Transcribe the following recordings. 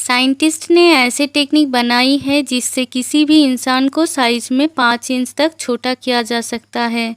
Scientist ने ऐसे technique बनाई है जिससे किसी भी इंसान को साइज में 5 इंच तक छोटा किया जा सकता है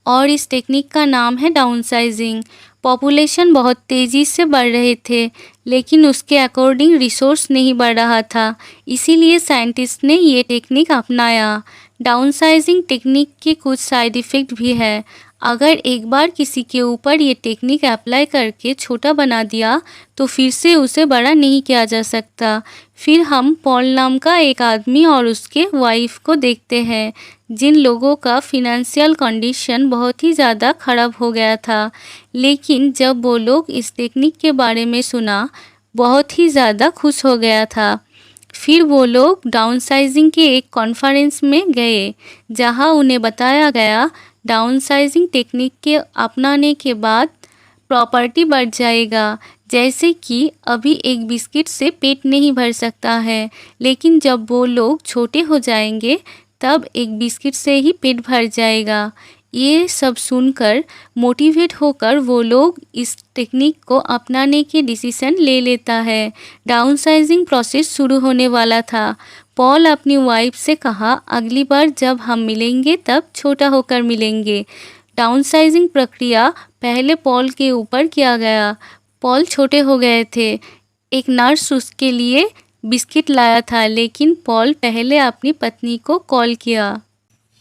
और इस टेक्निक का नाम है डाउनसाइजिंग। पॉपुलेशन बहुत तेज़ी से बढ़ रहे थे, लेकिन उसके अकॉर्डिंग रिसोर्स नहीं बढ़ रहा था, इसीलिए साइंटिस्ट ने ये टेक्निक अपनाया। डाउनसाइजिंग टेक्निक के कुछ साइड इफ़ेक्ट भी है। अगर एक बार किसी के ऊपर ये टेक्निक अप्लाई करके छोटा बना दिया तो फिर से उसे बड़ा नहीं किया जा सकता। फिर हम पॉल नाम का एक आदमी और उसके वाइफ को देखते हैं, जिन लोगों का फिनेंशियल कंडीशन बहुत ही ज़्यादा ख़राब हो गया था। लेकिन जब वो लोग इस टेक्निक के बारे में सुना, बहुत ही ज़्यादा खुश हो गया था। फिर वो लोग डाउनसाइजिंग के एक कॉन्फ्रेंस में गए, जहां उन्हें बताया गया डाउनसाइजिंग टेक्निक के अपनाने के बाद प्रॉपर्टी बढ़ जाएगा। जैसे कि अभी एक बिस्किट से पेट नहीं भर सकता है, लेकिन जब वो लोग छोटे हो जाएंगे तब एक बिस्किट से ही पेट भर जाएगा। ये सब सुनकर मोटिवेट होकर वो लोग इस टेक्निक को अपनाने की डिसीजन ले लेता है। डाउनसाइजिंग प्रोसेस शुरू होने वाला था। पॉल अपनी वाइफ से कहा, अगली बार जब हम मिलेंगे तब छोटा होकर मिलेंगे। डाउनसाइजिंग प्रक्रिया पहले पॉल के ऊपर किया गया। पॉल छोटे हो गए थे। एक नर्स उसके लिए बिस्किट लाया था, लेकिन पॉल पहले अपनी पत्नी को कॉल किया।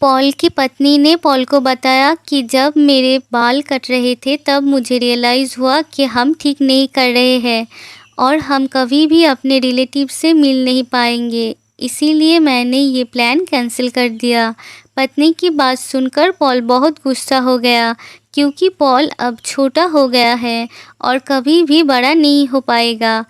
पॉल की पत्नी ने पॉल को बताया कि जब मेरे बाल कट रहे थे तब मुझे रियलाइज़ हुआ कि हम ठीक नहीं कर रहे हैं और हम कभी भी अपने रिलेटिव से मिल नहीं पाएंगे, इसीलिए मैंने ये प्लान कैंसिल कर दिया। पत्नी की बात सुनकर पॉल बहुत गुस्सा हो गया, क्योंकि पॉल अब छोटा हो गया है और कभी भी बड़ा नहीं हो पाएगा।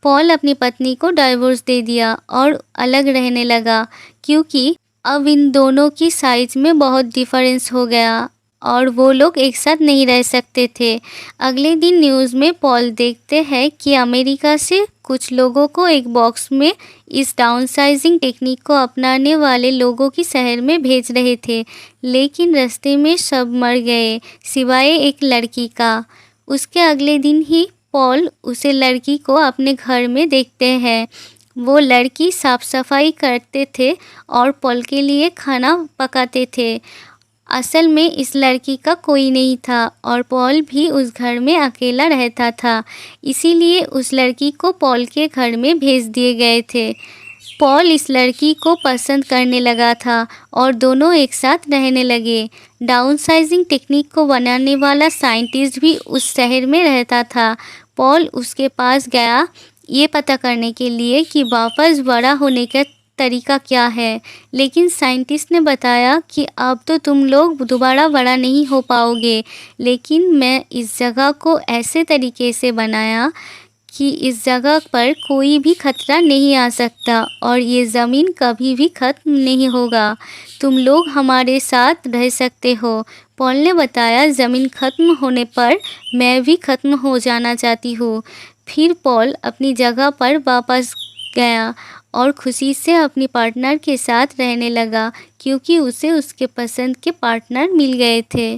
पॉल अपनी पत्नी को डाइवोर्स दे दिया और अलग रहने लगा, क्योंकि अब इन दोनों की साइज में बहुत डिफरेंस हो गया और वो लोग एक साथ नहीं रह सकते थे। अगले दिन न्यूज़ में पॉल देखते हैं कि अमेरिका से कुछ लोगों को एक बॉक्स में इस डाउनसाइजिंग टेक्निक को अपनाने वाले लोगों की शहर में भेज रहे थे, लेकिन रास्ते में सब मर गए सिवाय एक लड़की का। उसके अगले दिन ही पॉल उसे लड़की को अपने घर में देखते हैं। वो लड़की साफ सफाई करते थे और पॉल के लिए खाना पकाते थे। असल में इस लड़की का कोई नहीं था और पॉल भी उस घर में अकेला रहता था, इसीलिए उस लड़की को पॉल के घर में भेज दिए गए थे। पॉल इस लड़की को पसंद करने लगा था और दोनों एक साथ रहने लगे। डाउनसाइजिंग टेक्निक को बनाने वाला साइंटिस्ट भी उस शहर में रहता था। पॉल उसके पास गया ये पता करने के लिए कि वापस बड़ा होने का तरीका क्या है, लेकिन साइंटिस्ट ने बताया कि अब तो तुम लोग दोबारा बड़ा नहीं हो पाओगे, लेकिन मैं इस जगह को ऐसे तरीके से बनाया कि इस जगह पर कोई भी खतरा नहीं आ सकता और ये ज़मीन कभी भी ख़त्म नहीं होगा। तुम लोग हमारे साथ रह सकते हो। पॉल ने बताया, ज़मीन ख़त्म होने पर मैं भी ख़त्म हो जाना चाहती हूँ। फिर पॉल अपनी जगह पर वापस गया और खुशी से अपनी पार्टनर के साथ रहने लगा, क्योंकि उसे उसके पसंद के पार्टनर मिल गए थे।